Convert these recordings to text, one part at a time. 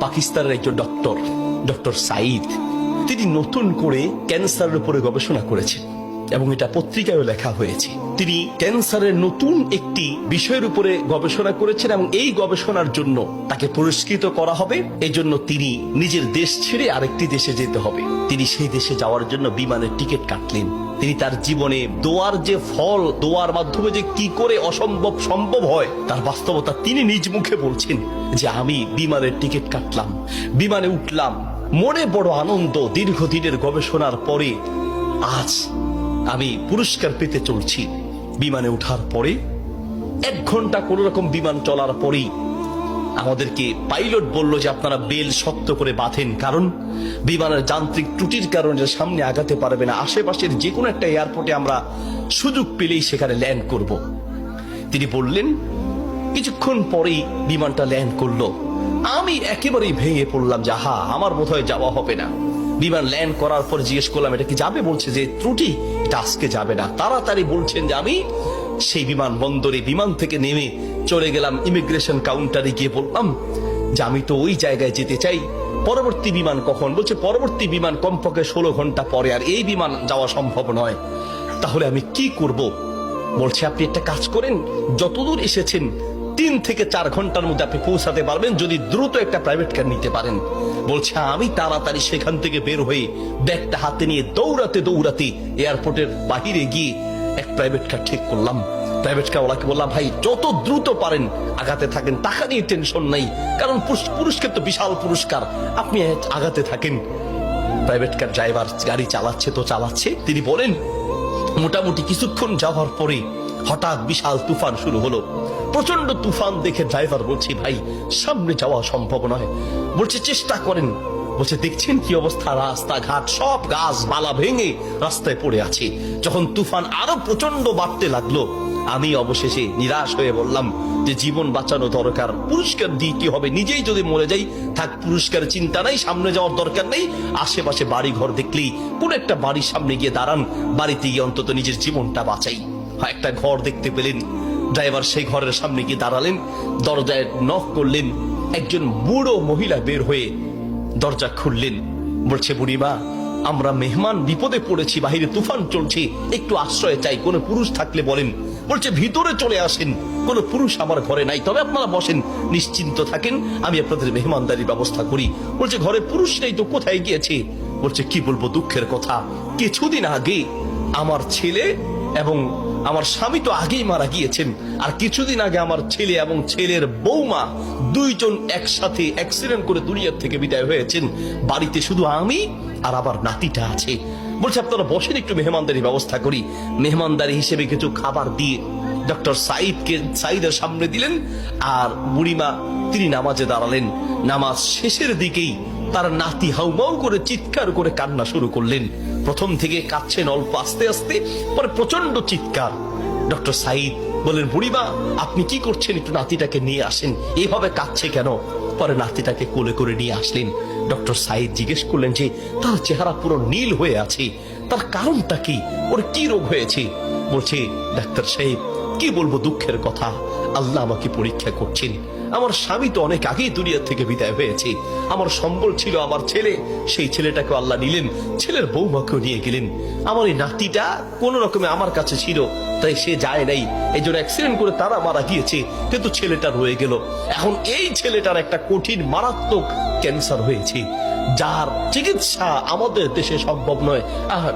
পাকিস্তানের একজন ডক্টর সাইদ, তিনি নতুন করে ক্যান্সারের উপরে গবেষণা করেছেন এবং এটা পত্রিকায়ও লেখা হয়েছে। তিনি ক্যান্সারের নতুন একটি বিষয়ের উপরে গবেষণা করেছেন এবং এই গবেষণার জন্য তাকে পুরস্কৃত করা হবে। এই জন্য তিনি নিজের দেশ ছেড়ে আরেকটি দেশে যেতে হবে। তিনি সেই দেশে যাওয়ার জন্য বিমানের টিকিট কাটলেন। তিনি তার জীবনে দোয়ার যে ফল, দোয়ার মাধ্যমে যে কি করে অসম্ভব সম্ভব হয় তার বাস্তবতা তিনি নিজ মুখে বলছেন যে আমি বিমানের টিকিট কাটলাম, বিমানে উঠলাম, মনে বড় আনন্দ। দীর্ঘদিনের গবেষণার পরে আজ আমি পুরস্কার পেতে চলছি। বিমানে ওঠার পরে 1 ঘন্টা কোন রকম বিমান চলার পরেই আমাদেরকে পাইলট বলল যে আপনারা বেল শক্ত করে বাঁধেন, কারণ বিমানের যান্ত্রিক ত্রুটির কারণে সামনে আগাতে পারবে না। আশেপাশের যে কোনো একটা এয়ারপোর্টে আমরা সুযোগ পেলেই সেখানে ল্যান্ড করব। তিনি বললেন। কিছুক্ষণ পরেই বিমানটা ল্যান্ড করলো। আমি একেবারেই ভেঙে পড়লাম যে আমার বোধহয় যাওয়া হবে না। বিমান ল্যান্ড করার পর জিজ্ঞেস করলাম এটা কি যাবে? বলছে যে ত্রুটি, এটা আজকে যাবে না। তাড়াতাড়ি বলছেন যে আমি সেই বিমান বন্দরে বিমান থেকে নেমে চলে গেলাম ইমিগ্রেশন কাউন্টারে, গিয়ে বললাম যে আমি তো ওই জায়গায় যেতে চাই, পরবর্তী বিমান কখন? বলছে পরবর্তী বিমান কমপক্ষে 16 ঘন্টা পরে, আর এই বিমান যাওয়া সম্ভব নয়। তাহলে আমি কি করব? বলছে আপনি একটা কাজ করেন, যতদূর এসেছেন 3 থেকে 4 ঘন্টার মধ্যে আপনি পৌঁছাতে পারবেন যদি দ্রুত একটা প্রাইভেট কার নিতে পারেন। বলছে আমি তাড়াতাড়ি সেখান থেকে বের হয়ে ব্যাগটা হাতে নিয়ে দৌড়াতে দৌড়াতে এয়ারপোর্টের বাহিরে গিয়ে এক প্রাইভেট কার ঠিক করলাম। প্রাইভেট কার ওলাকে বললাম ভাই যত দ্রুত পারেন আগাতে থাকেন, টাকা নিয়ে টেনশন নাই, কারণ পুরস্কার তো বিশাল পুরস্কার, আপনি আগাতে থাকেন। প্রাইভেট কার ড্রাইভার গাড়ি চালাচ্ছে। তিনি বলেন মোটামুটি কিছুক্ষণ যাওয়ার পরে হঠাৎ বিশাল তুফান শুরু হলো। প্রচন্ড তুফান দেখে ড্রাইভার বলছে ভাই সামনে যাওয়া সম্ভব নয়। বলছে চেষ্টা করেন। বলছে দেখছেন কি অবস্থা, রাস্তাঘাট সব গাছ বালা ভেঙে রাস্তায় পড়ে আছে। যখন তুফান আরো প্রচন্ড বাড়তে লাগলো আমি অবশেষে নিরাশ হয়ে বললাম যে জীবন বাঁচানো দরকার, পুরস্কার দিয়ে কি হবে, নিজেই যদি মরে যাই থাক, পুরস্কার চিন্তা নাই, সামনে যাওয়ার দরকার নেই। আশেপাশে বাড়ি ঘর দেখলেই কোন একটা বাড়ির সামনে গিয়ে দাঁড়ান, বাড়িতে গিয়ে অন্তত নিজের জীবনটা বাঁচাই। একটা ঘর দেখতে পেলেন, ড্রাইভার সেই ঘরের সামনে গিয়ে দাঁড়ালেন, দরজায় নক করলেন। একজন বুড়ো মহিলা বের হয়ে দরজা খুললেন। বলছে বুড়িমা আমরা মেহমান বিপদে পড়েছি, বাহিরে তুফান চলছে, একটু আশ্রয় চাই, কোনো পুরুষ থাকলে বলেন। বলছে ভিতরে চলে আসেন, কোনো পুরুষ আমার ঘরে নাই, তবে আপনারা বসেন, নিশ্চিন্ত থাকেন, আমি আপনাদের মেহমানদারির ব্যবস্থা করি। বলছে ঘরে পুরুষ নেই তো কোথায় গিয়েছে? বলছে কি বলবো দুঃখের কথা, কিছুদিন আগে আমার ছেলে এবং আমার স্বামী তো আগেই মারা গিয়েছেন, আর কিছুদিন আগে আমার ছেলে এবং ছেলের বৌমা দুইজন একসাথে অ্যাক্সিডেন্ট করে দুনিয়ার থেকে বিদায় হয়েছেন। বাড়িতে শুধু আমি আর আমার নাতিটা আছে। বলছে আপনারা বসেন, একটু মেহমানদারি ব্যবস্থা করি। মেহমানদারি হিসেবে কিছু খাবার দিয়ে ডক্টর সাইদের সামনে দিলেন, আর বুড়িমা তিনি নামাজে দাঁড়ালেন। নামাজ শেষের দিকেই তার নাতি হাউমাউ করে চিৎকার করে কান্না শুরু করলেন। প্রথম থেকে কাঁদছেন অল্প আস্তে আস্তে, পরে প্রচন্ড চিৎকার। ডক্টর সাইদ বলেন বুড়িমা আপনি কি করছেন, একটু নাতিটাকে নিয়ে আসেন, এইভাবে কাঁদছে কেন? পরে নাতিটাকে কোলে করে নিয়ে আসলেন। ডক্টর সাইদ জিজ্ঞেস করলেন যে তার চেহারা পুরো নীল হয়ে আছে, তার কারণটা কি, ওর কি রোগ হয়েছে? বলছে ডাক্তার সাহেব কি বলবো দুঃখের কথা, আল্লাহ আমাকে পরীক্ষা করছেন। আমার স্বামী তো অনেক আগেই দুনিয়া থেকে বিদায় হয়েছে, আমার সম্বল ছিল আমার ছেলে, সেই ছেলেটাকে আল্লাহ নিলেন, ছেলের বৌমাকেও নিয়ে গেলেন। আমার এই নাতিটা কোন রকমে আমার কাছে ছিল, তাই সে যায় নাই, এই জন্য অ্যাক্সিডেন্ট করে তারা মারা গিয়েছে, কিন্তু ছেলেটা রয়ে গেল। এখন এই ছেলেটার একটা কঠিন মারাত্মক ক্যান্সার হয়েছে, যার চিকিৎসা আমাদের দেশে সম্ভব নয়।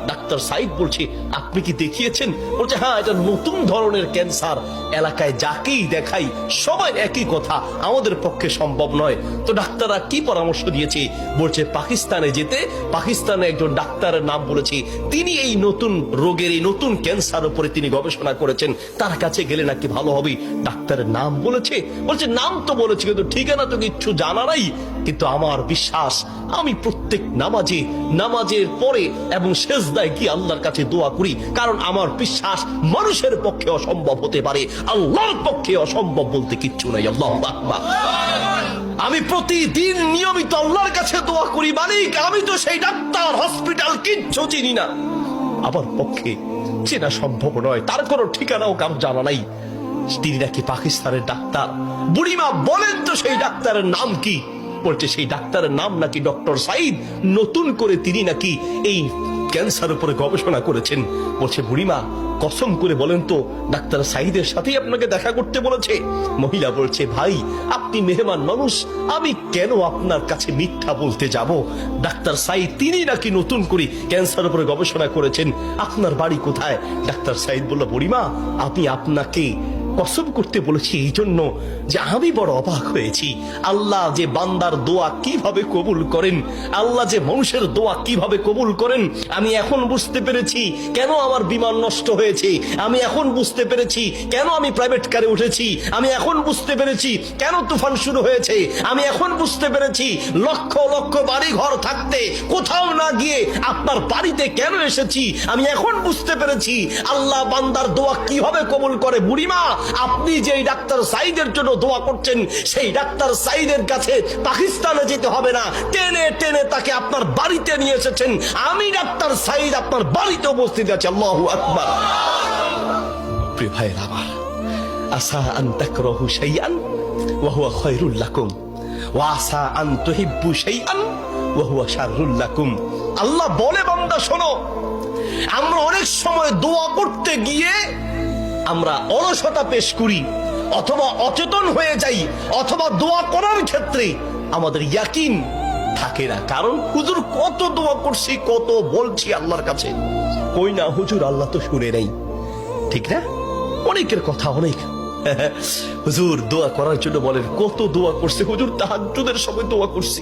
ডাক্তার সাইদ বলছে আপনি কি দেখিয়েছেন? বলছে হ্যাঁ, এটা নতুন ধরনের ক্যান্সার, এলাকায় যাকেই দেখাই সবাই একই কথা, আমাদের পক্ষে সম্ভব নয়। তো ডাক্তাররা কি পরামর্শ দিয়েছে? বলছে পাকিস্তানে যেতে। পাকিস্তানে একজন ডাক্তারের নাম বলেছে, তিনি এই নতুন রোগের, এই নতুন ক্যান্সার উপরে তিনি গবেষণা করেছেন, তার কাছে গেলে নাকি ভালো হবে। ডাক্তারের নাম বলেছে? বলছে নাম তো বলেছে, কিন্তু ঠিকানা তো কিচ্ছু জানা নাই। কিন্তু আমার বিশ্বাস, আমি প্রত্যেক নামাজের পরে এবং সেজদায় গিয়ে আল্লাহর কাছে দোয়া করি, কারণ আমার বিশ্বাস মানুষের পক্ষে অসম্ভব হতে পারে, আল্লাহর পক্ষে অসম্ভব বলতে কিচ্ছু নাই। আল্লাহু আকবার। আমি প্রতিদিন নিয়মিত আল্লাহর কাছে দোয়া করি, মালিক আমি তো সেই ডাক্তার হসপিটাল কিচ্ছু চিনি না, আমার পক্ষে চেনা সম্ভব নয়, তার কোনো ঠিকানাও কারো জানা নাই। তিনি নাকি পাকিস্তানের ডাক্তার। বুড়িমা বলেন তো সেই ডাক্তারের নাম কি? বলছে সেই ডাক্তারের নাম নাকি ডক্টর সাইদ, নতুন করে তিনি নাকি এই ক্যান্সার উপরে গবেষণা করেছেন। বলছে বুড়িমা কসম করে বলেন তো ডাক্তার সাইদের সাথেই আপনাকে দেখা করতে বলেছে? মহিলা বলছে ভাই আপনি মেহমান মানুষ, আমি কেন আপনার কাছে মিথ্যা বলতে যাব? ডাক্তার সাইদ তিনি নাকি নতুন করে ক্যান্সার উপরে গবেষণা করেছেন, আপনার বাড়ি কোথায়? ডাক্তার সাইদ বলল বুড়িমা আমি আপনাকে কসম করতে বলেছি এই জন্য যে আমি বড় অবাক হয়েছি, আল্লাহ যে বান্দার দোয়া কিভাবে কবুল করেন, আল্লাহ যে মানুষের দোয়া কিভাবে কবুল করেন, আমি এখন বুঝতে পেরেছি কেন আমার বিমান নষ্ট হয়েছে, আমি এখন বুঝতে পেরেছি কেন আমি প্রাইভেট কারে উঠেছি, আমি এখন বুঝতে পেরেছি কেন তুফান শুরু হয়েছে, আমি এখন বুঝতে পেরেছি লক্ষ লক্ষ বাড়ি ঘর থাকতে কোথাও না গিয়ে আপনার বাড়িতে কেন এসেছি, আমি এখন বুঝতে পেরেছি আল্লাহ বান্দার দোয়া কিভাবে কবুল করে। বুড়িমা আপনি যে ডাক্তার সাইদের জন্য দোয়া করছেন সেই ডাক্তার সাইদের কাছে পাকিস্তানে যেতে হবে না, টেনে টেনে তাকে আপনার বাড়িতে নিয়ে এসেছেন, আমি ডাক্তার সাইদ আপনার বাড়িতে উপস্থিত আছে। আল্লাহু আকবার। প্রিয় ভাইয়ের আমার, আসা আন তাকরাহু শাইআন ওয়া হুয়া খায়রুল লাকুম ওয়া আসা আন তুহিব্বু শাইআন ওয়া হুয়া শাররুল লাকুম। আল্লাহ বলে বান্দা শোনো, আমরা অনেক সময় দোয়া করতে গিয়ে আমরা অলসতা পেশ করি, অথবা অচেতন হয়ে যাই, অথবা দোয়া করার ক্ষেত্রে আমাদের ইয়াকিন থাকে না। কারণ হুজুর কত দোয়া করছি, কত বলছি আল্লাহর কাছে, কই না হুজুর আল্লাহ তো শুনে নেই, ঠিক না? অনেকের কথা অনেক হুজুর দোয়া করার জন্য বলেন, কত দোয়া করছি হুজুর, তাহাজ্জুদের সময় দোয়া করছি,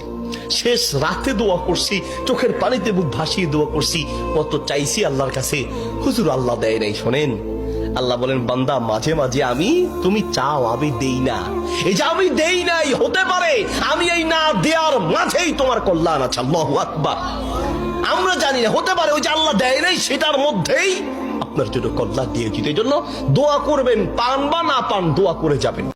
শেষ রাতে দোয়া করছি, চোখের পানিতে মুখ ভাসিয়ে দোয়া করছি, কত চাইছি আল্লাহর কাছে, হুজুর আল্লাহ দেয় নাই। শোনেন আল্লাহ বলেন বান্দা মাঝে মাঝে আমি তুমি চাও আমি দেই না, এই যে আমি দেই নাই হতে পারে আমি এই না দেওয়ার মাঝেই তোমার কল্যাণ আছে। আল্লাহু আকবার। আমরা জানি না, হতে পারে ওই যে আল্লাহ দেয় নাই সেটার মধ্যেই আপনার জন্য কল্যাণ দিয়েছি। এই জন্য দোয়া করবেন, পান বা না পান দোয়া করে যাবেন।